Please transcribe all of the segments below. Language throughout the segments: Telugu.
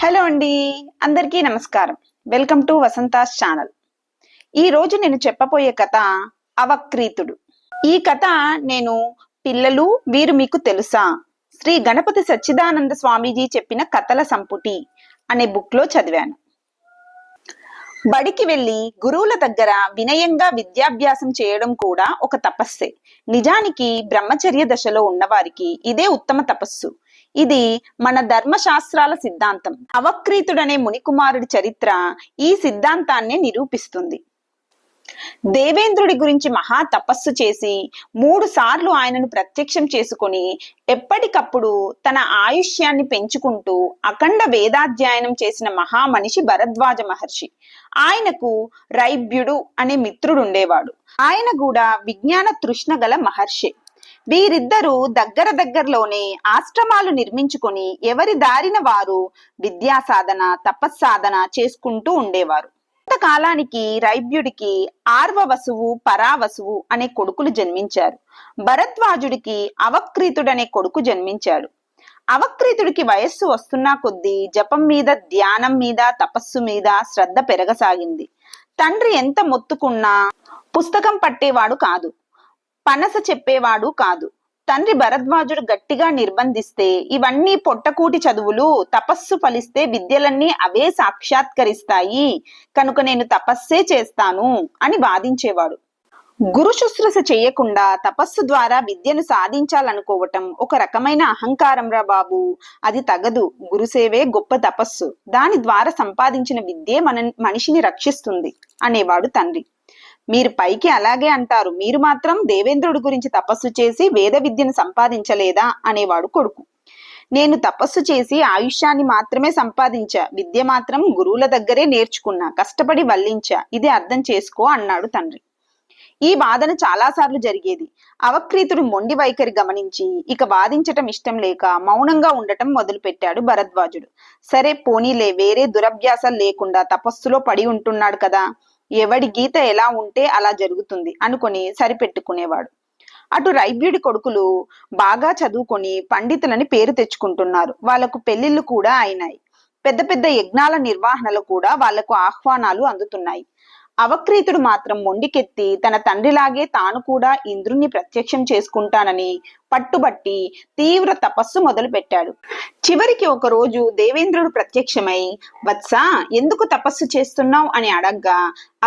హలో అండి, అందరికీ నమస్కారం. Welcome to Vasantha's channel. ఈ రోజు నేను చెప్పబోయే కథ అవక్రీతుడు. ఈ కథ నేను పిల్లలు వీరు మీకు తెలుసా శ్రీ గణపతి సచ్చిదానంద స్వామీజీ చెప్పిన కథల సంపుటి అనే బుక్ లో చదివాను. బడికి వెళ్లి గురువుల దగ్గర వినయంగా విద్యాభ్యాసం చేయడం కూడా ఒక తపస్సే. నిజానికి బ్రహ్మచర్య దశలో ఉన్నవారికి ఇదే ఉత్తమ తపస్సు. ఇది మన ధర్మశాస్త్రాల సిద్ధాంతం. అవక్రీతుడనే మునికుమారుడి చరిత్ర ఈ సిద్ధాంతాన్ని నిరూపిస్తుంది. దేవేంద్రుడి గురించి మహా తపస్సు చేసి 3 సార్లు ఆయనను ప్రత్యక్షం చేసుకుని ఎప్పటికప్పుడు తన ఆయుష్యాన్ని పెంచుకుంటూ అఖండ వేదాధ్యయనం చేసిన మహామనిషి భరద్వాజ మహర్షి. ఆయనకు రైభ్యుడు అనే మిత్రుడు ఉండేవాడు. ఆయన కూడా విజ్ఞాన తృష్ణ గల మహర్షి. వీరిద్దరూ దగ్గరలోనే ఆశ్రమాలు నిర్మించుకొని ఎవరి దారిన వారు విద్యా సాధన తపస్సాధన చేసుకుంటూ ఉండేవారు. కొంతకాలానికి రైభ్యుడికి ఆర్వవసువు పరావసువు అనే కొడుకులు జన్మించారు. భరద్వాజుడికి అవక్రీతుడనే కొడుకు జన్మించాడు. అవక్రీతుడికి వయస్సు వస్తున్నా కొద్దీ జపం మీద, ధ్యానం మీద, తపస్సు మీద శ్రద్ధ పెరగసాగింది. తండ్రి ఎంత మొత్తుకున్నా పుస్తకం పట్టేవాడు కాదు, పనస చెప్పేవాడు కాదు. తండ్రి భరద్వాజుడు గట్టిగా నిర్బంధిస్తే ఇవన్నీ పొట్టకూటి చదువులు, తపస్సు ఫలిస్తే విద్యలన్నీ అవే సాక్షాత్కరిస్తాయి, కనుక నేను తపస్సే చేస్తాను అని వాదించేవాడు. గురు శుశ్రూష చేయకుండా తపస్సు ద్వారా విద్యను సాధించాలనుకోవటం ఒక రకమైన అహంకారం రా బాబు, అది తగదు. గురుసేవే గొప్ప తపస్సు, దాని ద్వారా సంపాదించిన విద్యే మనిషిని రక్షిస్తుంది అనేవాడు తండ్రి. మీరు పైకి అలాగే అంటారు, మీరు మాత్రం దేవేంద్రుడి గురించి తపస్సు చేసి వేద విద్యను సంపాదించలేదా అనేవాడు కొడుకు. నేను తపస్సు చేసి ఆయుష్యాన్ని మాత్రమే సంపాదించా, విద్య మాత్రం గురువుల దగ్గరే నేర్చుకున్నా, కష్టపడి వల్లించా, ఇది అర్థం చేసుకో అన్నాడు తండ్రి. ఈ వాదన చాలాసార్లు జరిగేది. అవక్రీతుడు మొండి వైఖరి గమనించి ఇక వాదించటం ఇష్టం లేక మౌనంగా ఉండటం మొదలు పెట్టాడు భరద్వాజుడు. సరే పోనీలే, వేరే దురభ్యాసాలు లేకుండా తపస్సులో పడి ఉంటున్నాడు కదా, ఎవడి గీత ఎలా ఉంటే అలా జరుగుతుంది అనుకుని సరిపెట్టుకునేవాడు. అటు రైభ్యుడి కొడుకులు బాగా చదువుకొని పండితులని పేరు తెచ్చుకుంటున్నారు. వాళ్లకు పెళ్లిళ్లు కూడా అయినాయి. పెద్ద పెద్ద యజ్ఞాల నిర్వహణలో కూడా వాళ్లకు ఆహ్వానాలు అందుతున్నాయి. అవక్రీతుడు మాత్రం మొండికెత్తి తన తండ్రిలాగే తాను కూడా ఇంద్రుణ్ణి ప్రత్యక్షం చేసుకుంటానని పట్టుబట్టి తీవ్ర తపస్సు మొదలు పెట్టాడు. చివరికి ఒక రోజు దేవేంద్రుడు ప్రత్యక్షమై, వత్సా ఎందుకు తపస్సు చేస్తున్నావు అని అడగ్గా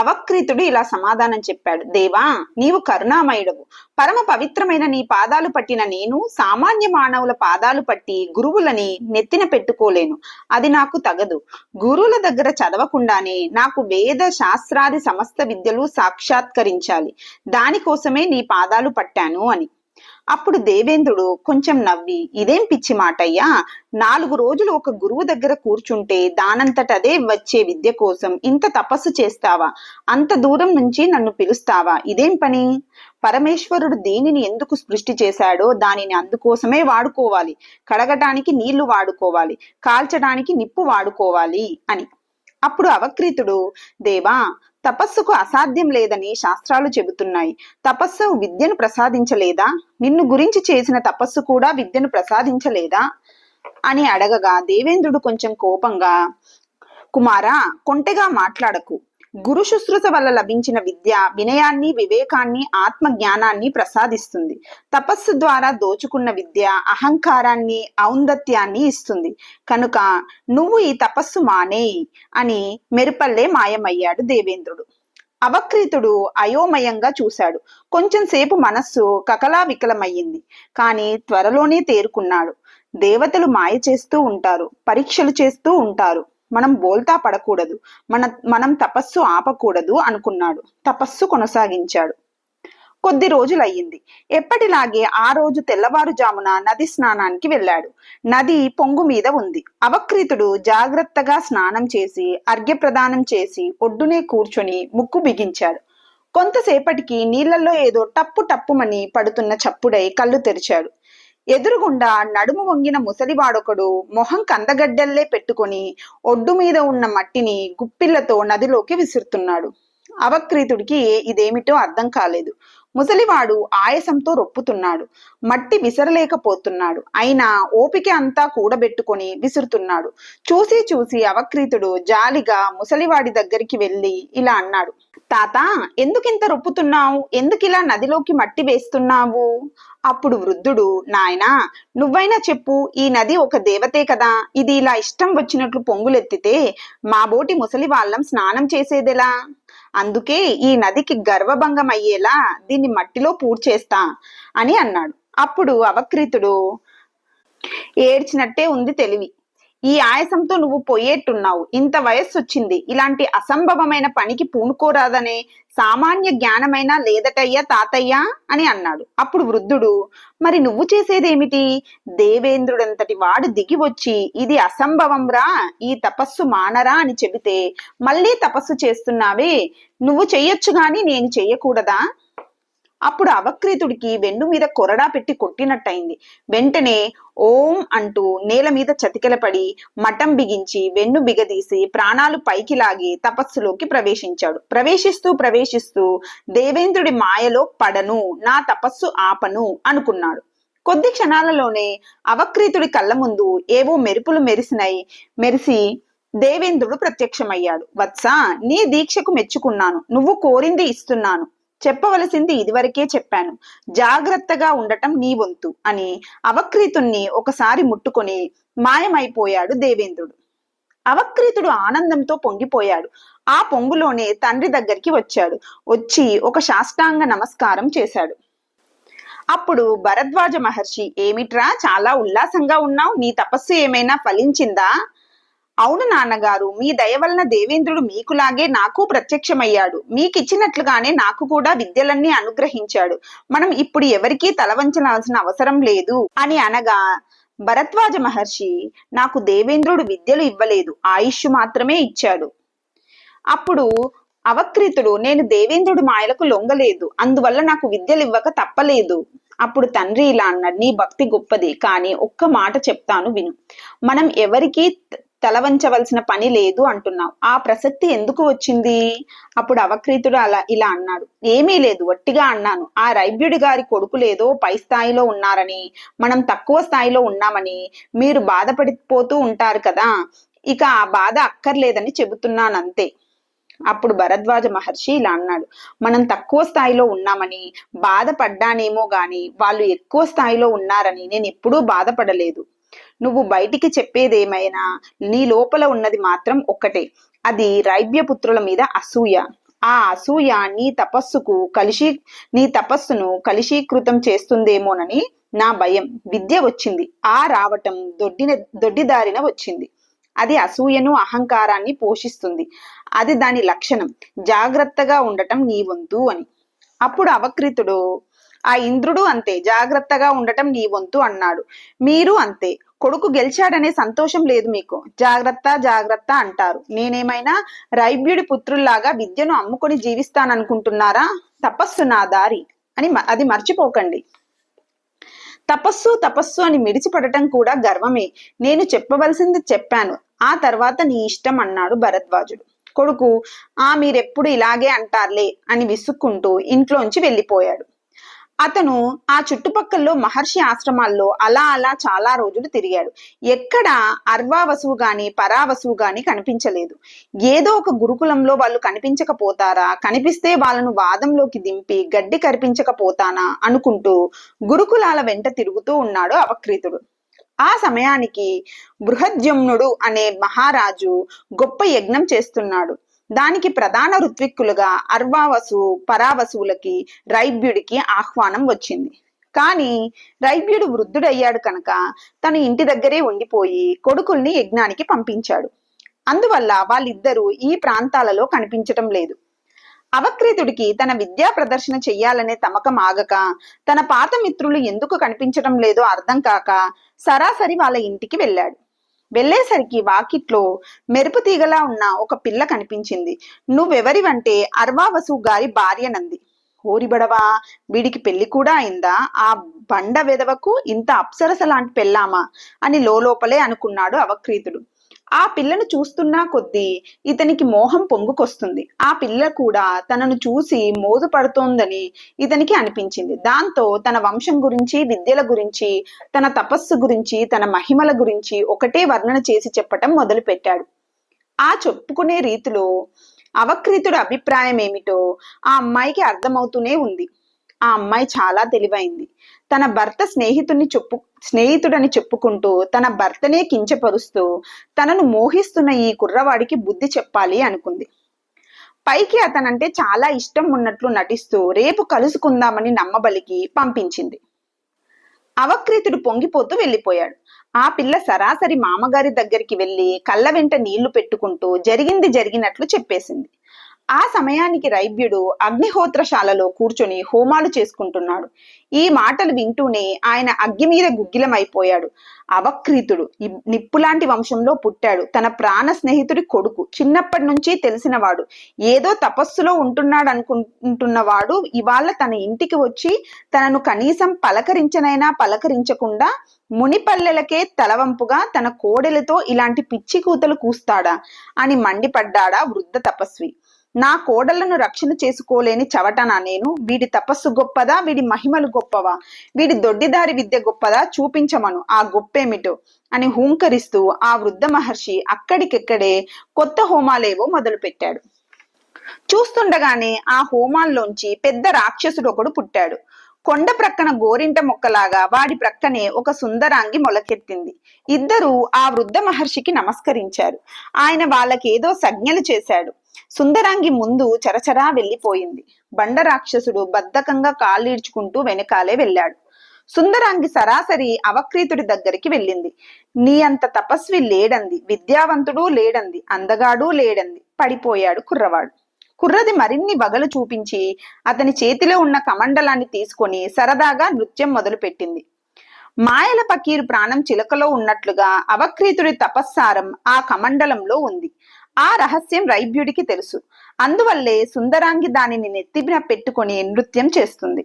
అవక్రీతుడు ఇలా సమాధానం చెప్పాడు. దేవా, నీవు కరుణామయుడవు. పరమ పవిత్రమైన నీ పాదాలు పట్టిన నేను సామాన్య మానవుల పాదాలు పట్టి గురువులని నెత్తిన పెట్టుకోలేను, అది నాకు తగదు. గురువుల దగ్గర చదవకుండానే నాకు వేద శాస్త్రాది సమస్త విద్యలు సాక్షాత్కరించాలి, దానికోసమే నీ పాదాలు పట్టాను అని. అప్పుడు దేవేంద్రుడు కొంచెం నవ్వి, ఇదేం పిచ్చి మాటయ్యా, 4 రోజులు ఒక గురువు దగ్గర కూర్చుంటే దానంతటదే వచ్చే విద్య కోసం ఇంత తపస్సు చేస్తావా? అంత దూరం నుంచి నన్ను పిలుస్తావా? ఇదేం పని? పరమేశ్వరుడు దేనిని ఎందుకు సృష్టి చేశాడో దానిని అందుకోసమే వాడుకోవాలి. కడగటానికి నీళ్లు వాడుకోవాలి, కాల్చడానికి నిప్పు వాడుకోవాలి అని. అప్పుడు అవక్రీతుడు, దేవా, తపస్సుకు అసాధ్యం లేదని శాస్త్రాలు చెబుతున్నాయి. తపస్సు విద్యను ప్రసాదించలేదా? నిన్ను గురించి చేసిన తపస్సు కూడా విద్యను ప్రసాదించలేదా అని అడగగా దేవేంద్రుడు కొంచెం కోపంగా, కుమారా, కొంటెగా మాట్లాడకు. గురు శుశ్రూష వల్ల లభించిన విద్య వినయాన్ని, వివేకాన్ని, ఆత్మ జ్ఞానాన్ని ప్రసాదిస్తుంది. తపస్సు ద్వారా దోచుకున్న విద్య అహంకారాన్ని, ఔన్నత్యాన్ని ఇస్తుంది. కనుక నువ్వు ఈ తపస్సు మానేయి అని మెరుపల్లే మాయమయ్యాడు దేవేంద్రుడు. అవక్రీతుడు అయోమయంగా చూశాడు. కొంచెం సేపు మనస్సు కకలా వికలమయ్యింది. కానీ త్వరలోనే తేరుకున్నాడు. దేవతలు మాయ చేస్తూ ఉంటారు, పరీక్షలు చేస్తూ ఉంటారు, మనం బోల్తా పడకూడదు, మనం తపస్సు ఆపకూడదు అనుకున్నాడు. తపస్సు కొనసాగించాడు. కొద్ది రోజులయ్యింది. ఎప్పటిలాగే ఆ రోజు తెల్లవారుజామున నది స్నానానికి వెళ్ళాడు. నది పొంగు మీద ఉంది. అవక్రీతుడు జాగ్రత్తగా స్నానం చేసి అర్ఘ్యప్రదానం చేసి ఒడ్డునే కూర్చొని ముక్కు బిగించాడు. కొంతసేపటికి నీళ్లలో ఏదో టప్పు టప్పుమని పడుతున్న చప్పుడై కళ్ళు తెరిచాడు. ఎదురుగుండా నడుము వంగిన ముసలివాడొకడు మొహం కందగడ్డల్లే పెట్టుకొని ఒడ్డు మీద ఉన్న మట్టిని గుప్పిళ్లతో నదిలోకి విసురుతున్నాడు. అవక్రీతుడికి ఇదేమిటో అర్థం కాలేదు. ముసలివాడు ఆయాసంతో రొప్పుతున్నాడు. మట్టి విసరలేకపోతున్నాడు. అయినా ఓపిక అంతా కూడబెట్టుకొని విసురుతున్నాడు. చూసి చూసి అవక్రీతుడు జాలిగా ముసలివాడి దగ్గరికి వెళ్ళి ఇలా అన్నాడు, తాత, ఎందుకింత రొప్పుతున్నావు? ఎందుకిలా నదిలోకి మట్టి వేస్తున్నావు? అప్పుడు వృద్ధుడు, నాయనా, నువ్వైనా చెప్పు, ఈ నది ఒక దేవతే కదా, ఇది ఇలా ఇష్టం వచ్చినట్లు పొంగులెత్తితే మా బోటి ముసలి వాళ్ళం స్నానం చేసేదెలా? అందుకే ఈ నదికి గర్వభంగం అయ్యేలా దీన్ని మట్టిలో పూడ్చేస్తా అని అన్నాడు. అప్పుడు అవక్రీతుడు, ఏడ్చినట్టే ఉంది తెలివి. ఈ ఆయాసంతో నువ్వు పోయేట్టున్నావు. ఇంత వయస్సు వచ్చింది, ఇలాంటి అసంభవమైన పనికి పూనుకోరాదనే సామాన్య జ్ఞానమైనా లేదటయ్యా తాతయ్య అని అన్నాడు. అప్పుడు వృద్ధుడు, మరి నువ్వు చేసేదేమిటి? దేవేంద్రుడంతటి వాడు దిగి వచ్చి ఇది అసంభవంరా, ఈ తపస్సు మానరా అని చెబితే మళ్ళీ తపస్సు చేస్తున్నావే, నువ్వు చెయ్యొచ్చు గాని నేను చెయ్యకూడదా? అప్పుడు అవక్రీతుడికి వెన్ను మీద కొరడా పెట్టి కొట్టినట్టయింది. వెంటనే ఓం అంటూ నేల మీద చతికిలపడి మఠం బిగించి వెన్ను బిగదీసి ప్రాణాలు పైకి లాగి తపస్సులోకి ప్రవేశించాడు. ప్రవేశిస్తూ దేవేంద్రుడి మాయలో పడను, నా తపస్సు ఆపను అనుకున్నాడు. కొద్ది క్షణాలలోనే అవక్రీతుడి కళ్ళ ముందు ఏవో మెరుపులు మెరిసి దేవేంద్రుడు ప్రత్యక్షమయ్యాడు. వత్సా, నీ దీక్షకు మెచ్చుకున్నాను. నువ్వు కోరింది ఇస్తున్నాను. చెప్పవలసింది ఇదివరకే చెప్పాను. జాగ్రత్తగా ఉండటం నీ వంతు అని అవక్రీతుణ్ణి ఒకసారి ముట్టుకొని మాయమైపోయాడు దేవేంద్రుడు. అవక్రీతుడు ఆనందంతో పొంగిపోయాడు. ఆ పొంగులోనే తండ్రి దగ్గరికి వచ్చి ఒక సాష్టాంగ నమస్కారం చేశాడు. అప్పుడు భరద్వాజ మహర్షి, ఏమిట్రా చాలా ఉల్లాసంగా ఉన్నావు? నీ తపస్సు ఏమైనా ఫలించిందా? అవును నాన్నగారు, మీ దయ వలన దేవేంద్రుడు మీకులాగే నాకు ప్రత్యక్షమయ్యాడు. మీకిచ్చినట్లుగానే నాకు కూడా విద్యలన్నీ అనుగ్రహించాడు. మనం ఇప్పుడు ఎవరికీ తలవంచవలసిన అవసరం లేదు అని అనగా, భరద్వాజ మహర్షి, నాకు దేవేంద్రుడు విద్యలు ఇవ్వలేదు, ఆయుష్ మాత్రమే ఇచ్చాడు. అప్పుడు అవక్రీతుడు, నేను దేవేంద్రుడి మాయలకు లొంగలేదు, అందువల్ల నాకు విద్యలు ఇవ్వక తప్పలేదు. అప్పుడు తండ్రి ఇలా అన్నాడు, నీ భక్తి గొప్పది, కానీ ఒక్క మాట చెప్తాను విను. మనం ఎవరికీ తలవంచవలసిన పని లేదు అంటున్నావు. ఆ ప్రసక్తి ఎందుకు వచ్చింది? అప్పుడు అవక్రీతుడు ఇలా అన్నాడు, ఏమీ లేదు, వట్టిగా అన్నాను. ఆ రైభ్యుడి గారి కొడుకులేదో పై స్థాయిలో ఉన్నారని, మనం తక్కువ స్థాయిలో ఉన్నామని మీరు బాధపడిపోతూ ఉంటారు కదా, ఇక ఆ బాధ అక్కర్లేదని చెబుతున్నానంతే. అప్పుడు భరద్వాజ మహర్షి ఇలా అన్నాడు, మనం తక్కువ స్థాయిలో ఉన్నామని బాధపడ్డానేమో గాని వాళ్ళు ఎక్కువ స్థాయిలో ఉన్నారని నేను ఎప్పుడూ బాధపడలేదు. నువ్వు బయటికి చెప్పేదేమైనా నీ లోపల ఉన్నది మాత్రం ఒక్కటే, అది రైభ్యపుత్రుల మీద అసూయ. ఆ అసూయ నీ తపస్సును కలుషీకృతం చేస్తుందేమోనని నా భయం. విద్య వచ్చింది, ఆ రావటం దొడ్డిదారిన వచ్చింది. అది అసూయను అహంకారాన్ని పోషిస్తుంది. అది దాని లక్షణం. జాగ్రత్తగా ఉండటం నీ వంతు అని. అప్పుడు అవక్రీతుడు, ఆ ఇంద్రుడు అంతే, జాగ్రత్తగా ఉండటం నీ వంతు అన్నాడు. మీరు అంతే, కొడుకు గెలిచాడనే సంతోషం లేదు మీకు, జాగ్రత్త అంటారు. నేనేమైనా రైభ్యుడి పుత్రుల్లాగా విద్యను అమ్ముకొని జీవిస్తాననుకుంటున్నారా? తపస్సు నా దారి అని అది మర్చిపోకండి. తపస్సు అని మిడిచిపడటం కూడా గర్వమే. నేను చెప్పవలసింది చెప్పాను, ఆ తర్వాత నీ ఇష్టం అన్నాడు భరద్వాజుడు. కొడుకు, మీరెప్పుడు ఇలాగే అంటారులే అని విసుక్కుంటూ ఇంట్లోంచి వెళ్ళిపోయాడు. అతను ఆ చుట్టుపక్కల్లో మహర్షి ఆశ్రమాల్లో అలా చాలా రోజులు తిరిగాడు. ఎక్కడ అర్వావసువు గాని పరావసువు గాని కనిపించలేదు. ఏదో ఒక గురుకులంలో వాళ్ళు కనిపించకపోతారా, కనిపిస్తే వాళ్ళను వాదంలోకి దింపి గడ్డి కరిపించకపోతానా అనుకుంటూ గురుకులాల వెంట తిరుగుతూ ఉన్నాడు అవక్రీతుడు. ఆ సమయానికి బృహద్యుమ్నుడు అనే మహారాజు గొప్ప యజ్ఞం చేస్తున్నాడు. దానికి ప్రధాన ఋత్విక్కులుగా అర్వావసు పరావసువులకి రైభ్యుడికి ఆహ్వానం వచ్చింది. కానీ రైభ్యుడు వృద్ధుడయ్యాడు కనుక తను ఇంటి దగ్గరే ఉండిపోయి కొడుకుల్ని యజ్ఞానికి పంపించాడు. అందువల్ల వాళ్ళిద్దరూ ఈ ప్రాంతాలలో కనిపించటం లేదు. అవక్రీతుడికి తన విద్యా ప్రదర్శన చెయ్యాలనే తమకం ఆగక, తన పాత మిత్రులు ఎందుకు కనిపించటం లేదో అర్థం కాక సరాసరి వాళ్ళ ఇంటికి వెళ్ళాడు. వెళ్లేసరికి వాకిట్లో మెరుపు తీగలా ఉన్న ఒక పిల్ల కనిపించింది. నువ్వెవరివంటే అర్వావసు గారి భార్యనంది. ఓరిబడవా, వీడికి పెళ్లి కూడా అయిందా? ఆ బండ వెదవకు ఇంత అప్సరస లాంటి పెళ్ళామా అని లోపలే అనుకున్నాడు అవక్రీతుడు. ఆ పిల్లను చూస్తున్నా కొద్దీ ఇతనికి మోహం పొంగుకొస్తుంది. ఆ పిల్ల కూడా తనను చూసి మోజుపడుతోందని ఇతనికి అనిపించింది. దాంతో తన వంశం గురించి, విద్యల గురించి, తన తపస్సు గురించి, తన మహిమల గురించి ఒకటే వర్ణన చేసి చెప్పటం మొదలుపెట్టాడు. ఆ చెప్పుకునే రీతిలో అవక్రీతుడి అభిప్రాయం ఏమిటో ఆ అమ్మాయికి అర్థమవుతూనే ఉంది. ఆ అమ్మాయి చాలా తెలివైంది. తన భర్త స్నేహితుడని చెప్పుకుంటూ తన భర్తనే కించపరుస్తూ తనను మోహిస్తున్న ఈ కుర్రవాడికి బుద్ధి చెప్పాలి అనుకుంది. పైకి అతనంటే చాలా ఇష్టం ఉన్నట్లు నటిస్తూ రేపు కలుసుకుందామని నమ్మబలికి పంపించింది. అవక్రీతుడు పొంగిపోతూ వెళ్ళిపోయాడు. ఆ పిల్ల సరాసరి మామగారి దగ్గరికి వెళ్లి కళ్ళ వెంట నీళ్లు పెట్టుకుంటూ జరిగింది జరిగినట్లు చెప్పేసింది. ఆ సమయానికి రైభ్యుడు అగ్నిహోత్రశాలలో కూర్చొని హోమాలు చేసుకుంటున్నాడు. ఈ మాటలు వింటూనే ఆయన అగ్గి మీద గుగ్గిలమైపోయాడు. అవక్రీతుడు నిప్పులాంటి వంశంలో పుట్టాడు. తన ప్రాణ స్నేహితుడి కొడుకు. చిన్నప్పటి నుంచి తెలిసినవాడు. ఏదో తపస్సులో ఉంటున్నాడు అనుకుంటున్నవాడు ఇవాళ తన ఇంటికి వచ్చి తనను కనీసం పలకరించనైనా పలకరించకుండా మునిపల్లెలకే తలవంపుగా తన కోడెలతో ఇలాంటి పిచ్చి కూతలు కూస్తాడా అని మండిపడ్డాడా వృద్ధ తపస్వి. నా కోడళ్లను రక్షణ చేసుకోలేని చవటనా నేను? వీడి తపస్సు గొప్పదా? వీడి మహిమలు గొప్పవా? వీడి దొడ్డిదారి విద్య గొప్పదా? చూపించమను ఆ గొప్పేమిటో అని హూంకరిస్తూ ఆ వృద్ధ మహర్షి అక్కడికెక్కడే కొత్త హోమాలేవో మొదలు పెట్టాడు. చూస్తుండగానే ఆ హోమాల్లోంచి పెద్ద రాక్షసుడు ఒకడు పుట్టాడు. కొండ ప్రక్కన గోరింట మొక్కలాగా వాడి ప్రక్కనే ఒక సుందరాంగి మొలకెత్తింది. ఇద్దరూ ఆ వృద్ధ మహర్షికి నమస్కరించారు. ఆయన వాళ్ళకేదో సంజ్ఞలు చేశాడు. సుందరాంగి ముందు చరచరా వెళ్ళిపోయింది. బండ రాక్షసుడు బద్ధకంగా కాళ్ళీడ్చుకుంటూ వెనకాలే వెళ్ళాడు. సుందరాంగి సరాసరి అవక్రీతుడి దగ్గరికి వెళ్ళింది. నీ అంత తపస్వి లేడంది, విద్యావంతుడు లేడంది, అందగాడు లేడంది. పడిపోయాడు కుర్రవాడు. కుర్రది మరిన్ని వగలు చూపించి అతని చేతిలో ఉన్న కమండలాన్ని తీసుకొని సరదాగా నృత్యం మొదలుపెట్టింది. మాయల పకీరు ప్రాణం చిలకలో ఉన్నట్లుగా అవక్రీతుడి తపస్సారం ఆ కమండలంలో ఉంది. ఆ రహస్యం రైభ్యుడికి తెలుసు. అందువల్లే సుందరాంగి దానిని నెత్తిన పెట్టుకొని నృత్యం చేస్తుంది.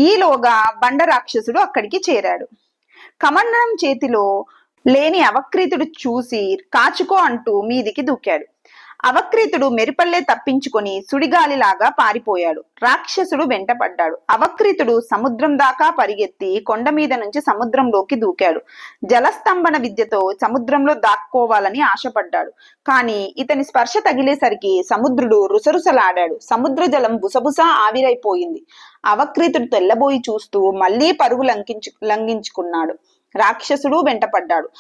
ఈలోగా బండ రాక్షసుడు అక్కడికి చేరాడు. కమండలం చేతిలో లేని అవక్రీతుడు చూసి కాచుకో అంటూ మీదికి దూకాడు. అవక్రీతుడు మెరుపల్లే తప్పించుకొని సుడిగాలిలాగా పారిపోయాడు. రాక్షసుడు వెంటపడ్డాడు. అవక్రీతుడు సముద్రం దాకా పరిగెత్తి కొండ మీద నుంచి సముద్రంలోకి దూకాడు. జలస్తంభన విద్యతో సముద్రంలో దాక్కోవాలని ఆశపడ్డాడు. కాని ఇతని స్పర్శ తగిలేసరికి సముద్రుడు రుసరుసలాడాడు. సముద్ర జలం బుసబుసా ఆవిరైపోయింది. అవక్రీతుడు తెల్లబోయి చూస్తూ మళ్లీ పరుగు లంఘించుకున్నాడు. రాక్షసుడు వెంటపడ్డాడు.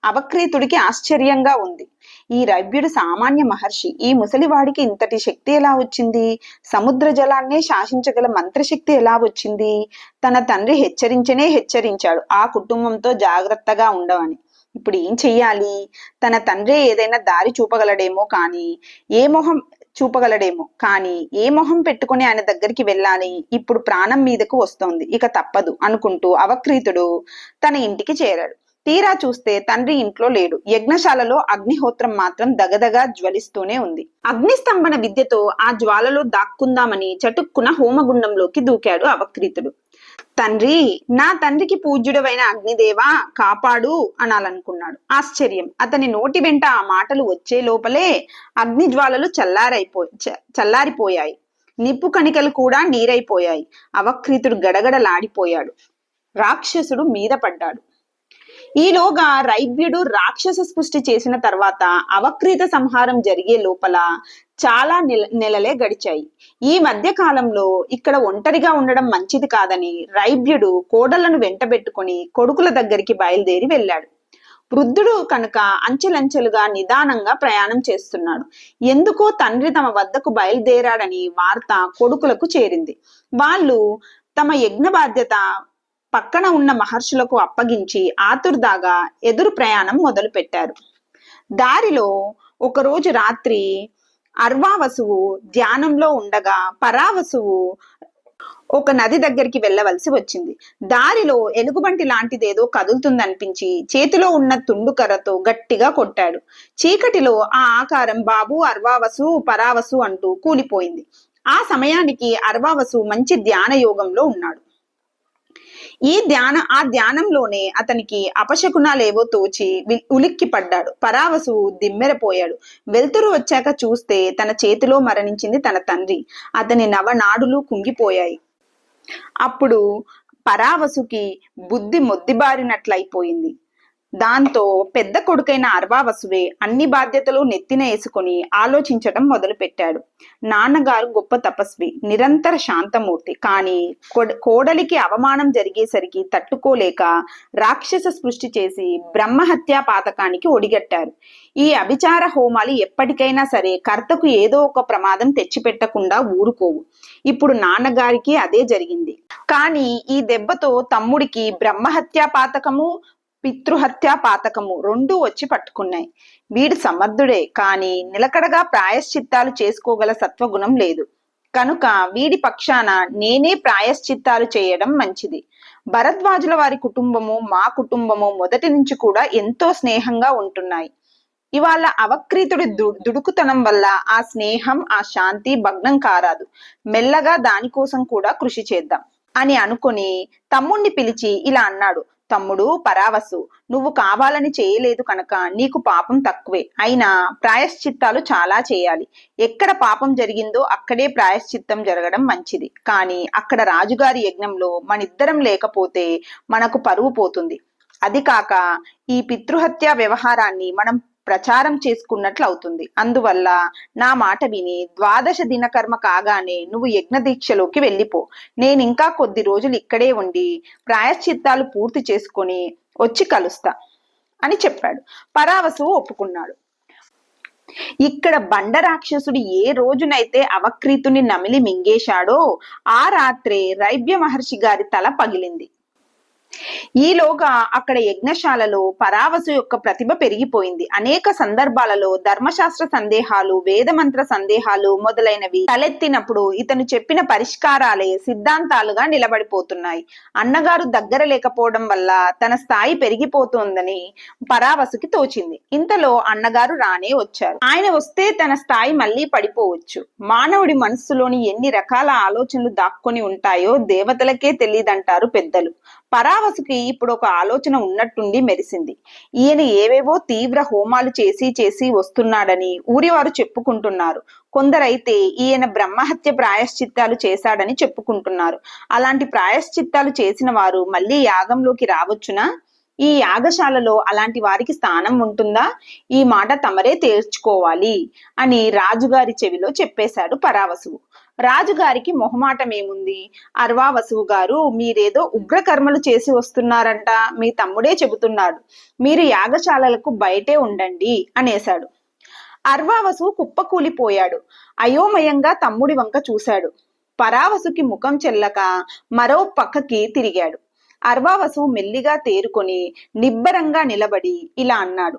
అవక్రీతుడికి ఆశ్చర్యంగా ఉంది. ఈ రైభ్యుడు సామాన్య మహర్షి. ఈ ముసలివాడికి ఇంతటి శక్తి ఎలా వచ్చింది? సముద్ర జలాన్నే శాసించగల మంత్రశక్తి ఎలా వచ్చింది? తన తండ్రి హెచ్చరించాడు ఆ కుటుంబంతో జాగ్రత్తగా ఉండవని. ఇప్పుడు ఏం చెయ్యాలి? తన తండ్రి ఏదైనా దారి చూపగలడేమో కానీ ఏ మొహం పెట్టుకుని ఆయన దగ్గరికి వెళ్ళాలి? ఇప్పుడు ప్రాణం మీదకు వస్తోంది, ఇక తప్పదు అనుకుంటూ అవక్రీతుడు తన ఇంటికి చేరాడు. తీరా చూస్తే తండ్రి ఇంట్లో లేడు. యజ్ఞశాలలో అగ్నిహోత్రం మాత్రం దగదగా జ్వలిస్తూనే ఉంది. అగ్నిస్తంభన విద్యతో ఆ జ్వాలలో దాక్కుందామని చటుక్కున హోమగుండంలోకి దూకాడు అవక్రీతుడు. తండ్రి, నా తండ్రికి పూజ్యుడవైన అగ్నిదేవా కాపాడు అనాలనుకున్నాడు. ఆశ్చర్యం, అతని నోటి వెంట ఆ మాటలు వచ్చే లోపలే అగ్ని జ్వాలలు చల్లారిపోయాయి. నిప్పు కణికలు కూడా నీరైపోయాయి. అవక్రీతుడు గడగడలాడిపోయాడు. రాక్షసుడు మీద పడ్డాడు. ఈలోగా రైభ్యుడు రాక్షస సృష్టి చేసిన తర్వాత అవక్రీత సంహారం జరిగే లోపల చాలా నెలలే గడిచాయి. ఈ మధ్య కాలంలో ఇక్కడ ఒంటరిగా ఉండడం మంచిది కాదని రైభ్యుడు కోడళ్లను వెంటబెట్టుకుని కొడుకుల దగ్గరికి బయలుదేరి వెళ్ళాడు. వృద్ధుడు కనుక అంచెలంచెలుగా నిదానంగా ప్రయాణం చేస్తున్నాడు. ఎందుకో తండ్రి తమ వద్దకు బయలుదేరాడని వార్త కొడుకులకు చేరింది. వాళ్ళు తమ యజ్ఞ బాధ్యత పక్కన ఉన్న మహర్షులకు అప్పగించి ఆతుర్దాగా ఎదురు ప్రయాణం మొదలు పెట్టారు. దారిలో ఒకరోజు రాత్రి అర్వావసువు ధ్యానంలో ఉండగా పరావసువు ఒక నది దగ్గరికి వెళ్ళవలసి వచ్చింది. దారిలో ఎలుగుబంటి లాంటిదేదో కదులుతుందనిపించి చేతిలో ఉన్న తుండుకర్రతో గట్టిగా కొట్టాడు. చీకటిలో ఆ ఆకారం బాబు అర్వావసు పరావసు అంటూ కూలిపోయింది. ఆ సమయానికి అర్వావసు మంచి ధ్యాన యోగంలో ఉన్నాడు. ఆ ధ్యానంలోనే అతనికి అపశకునాలేవో తోచి ఉలిక్కి పడ్డాడు. పరావసు దిమ్మెరపోయాడు. వెలుతురు వచ్చాక చూస్తే తన చేతిలో మరణించింది తన తండ్రి. అతని నవనాడులు కుంగిపోయాయి. అప్పుడు పరావసుకి బుద్ధి మొద్దిబారినట్లయిపోయింది. దాంతో పెద్ద కొడుకైన అర్వావసువే అన్ని బాధ్యతలు నెత్తిన వేసుకుని ఆలోచించటం మొదలు పెట్టాడు. నాన్నగారు గొప్ప తపస్వి, నిరంతర శాంతమూర్తి. కానీ కోడలికి అవమానం జరిగేసరికి తట్టుకోలేక రాక్షస సృష్టి చేసి బ్రహ్మహత్యా పాతకానికి ఒడిగట్టారు. ఈ అభిచార హోమాలు ఎప్పటికైనా సరే కర్తకు ఏదో ఒక ప్రమాదం తెచ్చిపెట్టకుండా ఊరుకోవు. ఇప్పుడు నాన్నగారికి అదే జరిగింది. కానీ ఈ దెబ్బతో తమ్ముడికి బ్రహ్మహత్యా పాతకము, పితృహత్యా పాతకము రెండూ వచ్చి పట్టుకున్నాయి. వీడు సమర్థుడే, కానీ నిలకడగా ప్రాయశ్చిత్తాలు చేసుకోగల సత్వగుణం లేదు. కనుక వీడి పక్షాన నేనే ప్రాయశ్చిత్తాలు చేయడం మంచిది. భరద్వాజుల వారి కుటుంబము మా కుటుంబము మొదటి నుంచి కూడా ఎంతో స్నేహంగా ఉంటున్నాయి. ఇవాళ అవక్రీతుడి దుడుకుతనం వల్ల ఆ స్నేహం, ఆ శాంతి భగ్నం కారాదు. మెల్లగా దానికోసం కూడా కృషి చేద్దాం అని అనుకుని తమ్ముణ్ణి పిలిచి ఇలా అన్నాడు. తమ్ముడు పరావసు, నువ్వు కావాలని చేయలేదు కనుక నీకు పాపం తక్కువే. అయినా ప్రాయశ్చిత్తాలు చాలా చేయాలి. ఎక్కడ పాపం జరిగిందో అక్కడే ప్రాయశ్చిత్తం జరగడం మంచిది. కానీ అక్కడ రాజుగారి యజ్ఞంలో మనిద్దరం లేకపోతే మనకు పరువు పోతుంది. అది కాక ఈ పితృహత్య వ్యవహారాన్ని మనం ప్రచారం చేసుకున్నట్లు అవుతుంది. అందువల్ల నా మాట విని 12 దినకర్మ కాగానే నువ్వు యజ్ఞ దీక్షలోకి వెళ్ళిపో. నేను ఇంకా కొద్ది రోజులు ఇక్కడే ఉండి ప్రాయశ్చిత్తాలు పూర్తి చేసుకొని వచ్చి కలుస్తా అని చెప్పాడు. పరావసు ఒప్పుకున్నాడు. ఇక్కడ బండ రాక్షసుడు ఏ రోజునైతే అవక్రీతుని నమిలి మింగేశాడో ఆ రాత్రే రైభ్య మహర్షి గారి తల పగిలింది. ఈలోగా అక్కడ యజ్ఞశాలలో పరావసు యొక్క ప్రతిభ పెరిగిపోయింది. అనేక సందర్భాలలో ధర్మశాస్త్ర సందేహాలు, వేదమంత్ర సందేహాలు మొదలైనవి తలెత్తినప్పుడు ఇతను చెప్పిన పరిష్కారాలే సిద్ధాంతాలుగా నిలబడిపోతున్నాయి. అన్నగారు దగ్గర లేకపోవడం వల్ల తన స్థాయి పెరిగిపోతోందని పరావసుకి తోచింది. ఇంతలో అన్నగారు రానే వచ్చారు. ఆయన వస్తే తన స్థాయి మళ్ళీ పడిపోవచ్చు. మానవుడి మనస్సులోని ఎన్ని రకాల ఆలోచనలు దాక్కొని ఉంటాయో దేవతలకే తెలియదంటారు పెద్దలు. పరావసుకి ఇప్పుడు ఒక ఆలోచన ఉన్నట్టుండి మెరిసింది. ఈయన ఏవేవో తీవ్ర హోమాలు చేసి వస్తున్నాడని ఊరివారు చెప్పుకుంటున్నారు. కొందరైతే ఈయన బ్రహ్మహత్య ప్రాయశ్చిత్తాలు చేశాడని చెప్పుకుంటున్నారు. అలాంటి ప్రాయశ్చిత్తాలు చేసిన వారు మళ్ళీ యాగంలోకి రావచ్చునా? ఈ యాగశాలలో అలాంటి వారికి స్థానం ఉంటుందా? ఈ మాట తమరే తేల్చుకోవాలి అని రాజుగారి చెవిలో చెప్పేశాడు పరావసువు. రాజుగారికి మొహమాటమేముంది? అర్వావసువు గారు, మీరేదో ఉగ్రకర్మలు చేసి వస్తున్నారంట, మీ తమ్ముడే చెబుతున్నాడు. మీరు యాగశాలలకు బయటే ఉండండి అనేశాడు. అర్వావసు కుప్పకూలిపోయాడు. అయోమయంగా తమ్ముడి వంక చూశాడు. పరావసుకి ముఖం చెల్లక మరో పక్కకి తిరిగాడు. అర్వావసు మెల్లిగా తేరుకొని నిబ్బరంగా నిలబడి ఇలా అన్నాడు.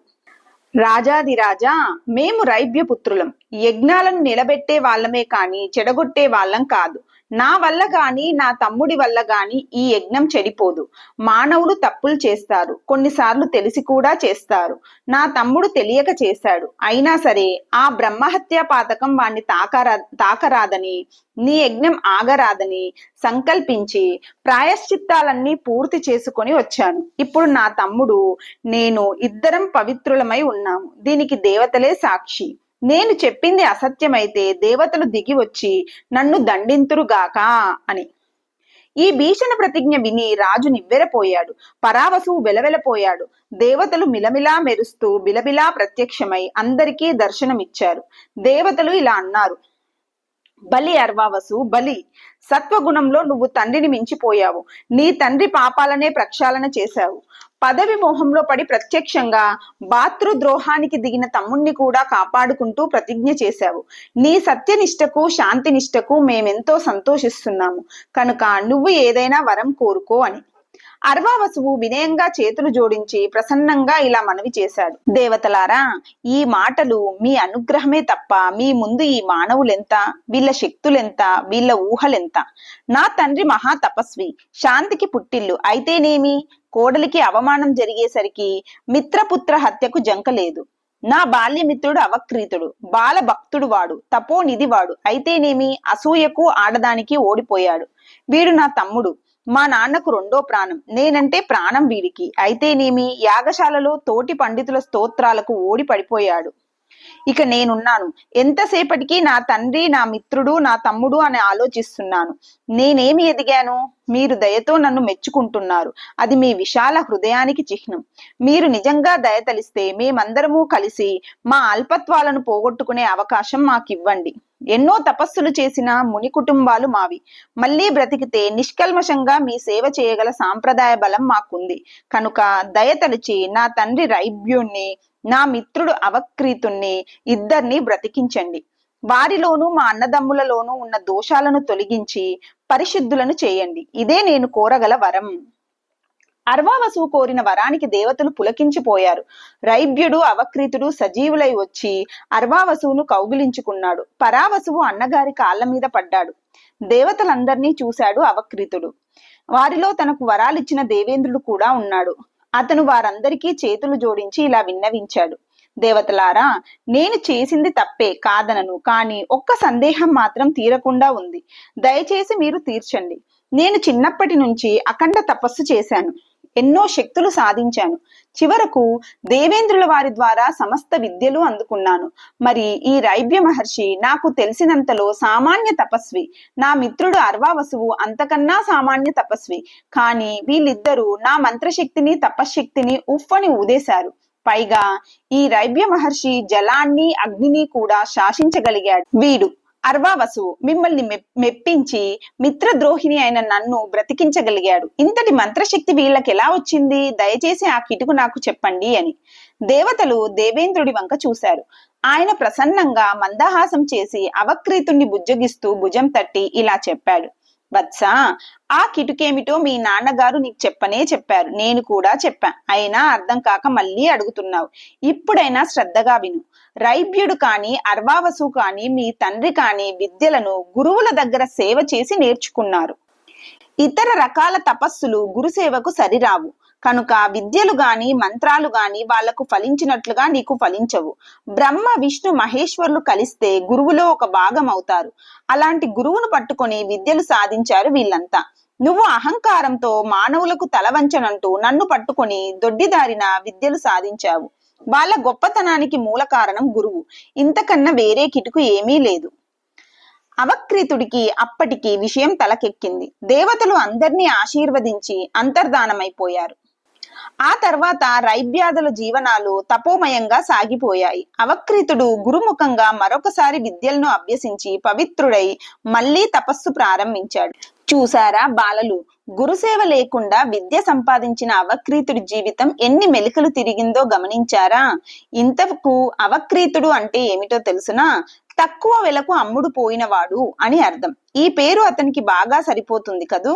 రాజాదిరాజా, మేము రైభ్యపుత్రులం. యజ్ఞాలను నిలబెట్టే వాళ్ళమే కాని చెడగొట్టే వాళ్ళం కాదు. నా వల్ల గాని నా తమ్ముడి వల్ల గాని ఈ యజ్ఞం చెడిపోదు. మానవులు తప్పులు చేస్తారు, కొన్నిసార్లు తెలిసి కూడా చేస్తారు. నా తమ్ముడు తెలియక చేశాడు. అయినా సరే ఆ బ్రహ్మహత్యా పాతకం వాణ్ణి తాకరాదని, నీ యజ్ఞం ఆగరాదని సంకల్పించి ప్రాయశ్చిత్తాలన్నీ పూర్తి చేసుకొని వచ్చాను. ఇప్పుడు నా తమ్ముడు నేను ఇద్దరం పవిత్రులమై ఉన్నాము. దీనికి దేవతలే సాక్షి. నేను చెప్పింది అసత్యమైతే దేవతలు దిగి వచ్చి నన్ను దండింతురుగాక అని. ఈ భీషణ ప్రతిజ్ఞ విని రాజు నివ్వెరపోయాడు. పరావసువు వెలవెలపోయాడు. దేవతలు మిలమిలా మెరుస్తూ బిలబిలా ప్రత్యక్షమై అందరికీ దర్శనమిచ్చారు. దేవతలు ఇలా అన్నారు. బలి అర్వావసు, బలి! సత్వగుణంలో నువ్వు తండ్రిని మించిపోయావు. నీ తండ్రి పాపాలనే ప్రక్షాళన చేశావు. పదవి మోహంలో పడి ప్రత్యక్షంగా భాతృద్రోహానికి దిగిన తమ్ముణ్ణి కూడా కాపాడుకుంటూ ప్రతిజ్ఞ చేశావు. నీ సత్యనిష్టకు శాంతినిష్టకు మేమెంతో సంతోషిస్తున్నాము. కనుక నువ్వు ఏదైనా వరం కోరుకో అని. అర్వావసువు వినయంగా చేతులు జోడించి ప్రసన్నంగా ఇలా మనవి చేశాడు. దేవతలారా, ఈ మాటలు మీ అనుగ్రహమే తప్ప మీ ముందు ఈ మానవులెంత, వీళ్ళ శక్తులెంత, వీళ్ళ ఊహలెంత. నా తండ్రి మహా తపస్వి, శాంతికి పుట్టిల్లు. అయితేనేమి, కోడలికి అవమానం జరిగేసరికి మిత్రపుత్ర హత్యకు జంకలేదు. నా బాల్యమిత్రుడు అవక్రీతుడు, బాల భక్తుడు వాడు, తపోనిధి వాడు. అయితేనేమి అసూయకు ఆడదానికి ఓడిపోయాడు. వీడు నా తమ్ముడు, మా నాన్నకు రెండో ప్రాణం. నేనంటే ప్రాణం వీడికి. అయితేనేమి యాగశాలలో తోటి పండితుల స్తోత్రాలకు ఓడి పడిపోయాడు. ఇక నేనున్నాను. ఎంతసేపటికి నా తండ్రి, నా మిత్రుడు, నా తమ్ముడు అని ఆలోచిస్తున్నాను. నేనేమి ఎదిగాను? మీరు దయతో నన్ను మెచ్చుకుంటున్నారు. అది మీ విశాల హృదయానికి చిహ్నం. మీరు నిజంగా దయతలిస్తే మేమందరము కలిసి మా అల్పత్వాలను పోగొట్టుకునే అవకాశం మాకివ్వండి. ఎన్నో తపస్సులు చేసిన ముని కుటుంబాలు మావి. మళ్ళీ బ్రతికితే నిష్కల్మషంగా మీ సేవ చేయగల సాంప్రదాయ బలం మాకుంది. కనుక దయతలిచి నా తండ్రి రైభ్యుణ్ణి, నా మిత్రుడు అవక్రీతుణ్ణి ఇద్దరిని బ్రతికించండి. వారిలోనూ మా అన్నదమ్ములలోనూ ఉన్న దోషాలను తొలగించి పరిశుద్ధులను చేయండి. ఇదే నేను కోరగల వరం. అర్వావసువు కోరిన వరానికి దేవతలు పులకించిపోయారు. రైభ్యుడు, అవక్రీతుడు సజీవులై వచ్చి అర్వావసువును కౌగిలించుకున్నాడు. పరావసువు అన్నగారి కాళ్ళ మీద పడ్డాడు. దేవతలందరినీ చూశాడు అవక్రీతుడు. వారిలో తనకు వరాలిచ్చిన దేవేంద్రుడు కూడా ఉన్నాడు. అతను వారందరికీ చేతులు జోడించి ఇలా విన్నవించాడు. దేవతలారా, నేను చేసింది తప్పే కాదనను, కానీ ఒక్క సందేహం మాత్రం తీరకుండా ఉంది. దయచేసి మీరు తీర్చండి. నేను చిన్నప్పటి నుంచి అఖండ తపస్సు చేశాను. ఎన్నో శక్తులు సాధించాను. చివరకు దేవేంద్రుల వారి ద్వారా సమస్త విద్యలు అందుకున్నాను. మరి ఈ రైభ్య మహర్షి నాకు తెలిసినంతలో సామాన్య తపస్వి. నా మిత్రుడు అర్వావసువు అంతకన్నా సామాన్య తపస్వి. కానీ వీళ్ళిద్దరూ నా మంత్రశక్తిని, తపశ్శక్తిని ఉఫ్ఫని ఊదేశారు. పైగా ఈ రైభ్య మహర్షి జలాన్ని, అగ్నిని కూడా శాసించగలిగాడు. వీడు అర్వావసువు మిమ్మల్ని మెప్పించి మిత్రద్రోహిణి అయిన నన్ను బ్రతికించగలిగాడు. ఇంతటి మంత్రశక్తి వీళ్ళకి ఎలా వచ్చింది? దయచేసి ఆ కిటుకు నాకు చెప్పండి అని దేవతలు దేవేంద్రుడి వంక చూశారు. ఆయన ప్రసన్నంగా మందహాసం చేసి అవక్రీతుణ్ణి బుజ్జగిస్తూ భుజం తట్టి ఇలా చెప్పాడు. వత్స, ఆ కిటుకేమిటో మీ నాన్నగారు నీకు చెప్పనే చెప్పారు. నేను కూడా చెప్పా. అయినా అర్థం కాక మళ్ళీ అడుగుతున్నావు. ఇప్పుడైనా శ్రద్ధగా విను. రైభ్యుడు కాని, అర్వావసు కాని, మీ తండ్రి కాని విద్యలను గురువుల దగ్గర సేవ చేసి నేర్చుకున్నారు. ఇతర రకాల తపస్సులు గురుసేవకు సరిరావు. కనుక విద్యలు గాని, మంత్రాలు గాని వాళ్లకు ఫలించినట్లుగా నీకు ఫలించవు. బ్రహ్మ, విష్ణు, మహేశ్వరులు కలిస్తే గురువులో ఒక భాగం అవుతారు. అలాంటి గురువును పట్టుకొని విద్యలు సాధించారు వీళ్ళంతా. నువ్వు అహంకారంతో మానవులకు తలవంచనంటూ నన్ను పట్టుకొని దొడ్డిదారిన విద్యలు సాధించావు. వాళ్ళ గొప్పతనానికి మూల కారణం గురువు. ఇంతకన్నా వేరే కిటుకు ఏమీ లేదు. అవక్రీతుడికి అప్పటికి విషయం తలకెక్కింది. దేవతలు అందరినీ ఆశీర్వదించి అంతర్ధానమైపోయారు. ఆ తర్వాత రైభ్యాదుల జీవనాలు తపోమయంగా సాగిపోయాయి. అవక్రీతుడు గురుముఖంగా మరొకసారి విద్యలను అభ్యసించి పవిత్రుడై మళ్లీ తపస్సు ప్రారంభించాడు. చూసారా బాలలు, గురుసేవ లేకుండా విద్య సంపాదించిన అవక్రీతుడి జీవితం ఎన్ని మెలికలు తిరిగిందో గమనించారా? ఇంతకు అవక్రీతుడు అంటే ఏమిటో తెలుసునా? తక్కువ వెలకు అమ్ముడు పోయినవాడు అని అర్థం. ఈ పేరు అతనికి బాగా సరిపోతుంది కదూ.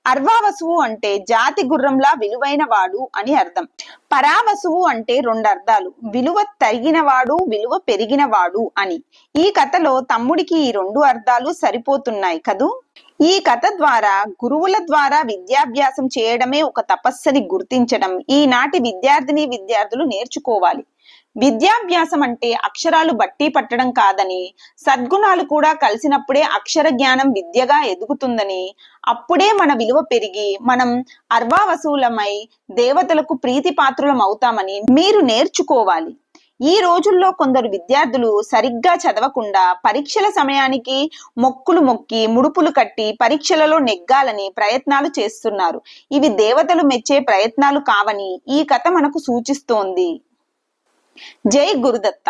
అర్వావసువు అంటే జాతి గుర్రంలా విలువైన వాడు అని అర్థం. పరావసువు అంటే రెండు అర్థాలు, విలువ తరిగినవాడు, విలువ పెరిగినవాడు అని. ఈ కథలో తమ్ముడికి ఈ రెండు అర్థాలు సరిపోతున్నాయి కదూ. ఈ కథ ద్వారా గురువుల ద్వారా విద్యాభ్యాసం చేయడమే ఒక తపస్సుని గుర్తించడం ఈనాటి విద్యార్థులు నేర్చుకోవాలి. విద్యాభ్యాసం అంటే అక్షరాలు బట్టి పట్టడం కాదని, సద్గుణాలు కూడా కలిసినప్పుడే అక్షర జ్ఞానం విద్యగా ఎదుగుతుందని, అప్పుడే మన విలువ పెరిగి మనం అర్వావసూలమై దేవతలకు ప్రీతి పాత్రులం అవుతామని మీరు నేర్చుకోవాలి. ఈ రోజుల్లో కొందరు విద్యార్థులు సరిగ్గా చదవకుండా పరీక్షల సమయానికి మొక్కులు మొక్కి ముడుపులు కట్టి పరీక్షలలో నెగ్గాలని ప్రయత్నాలు చేస్తున్నారు. ఇవి దేవతలు మెచ్చే ప్రయత్నాలు కావని ఈ కథ మనకు సూచిస్తోంది. జై గురుదత్త.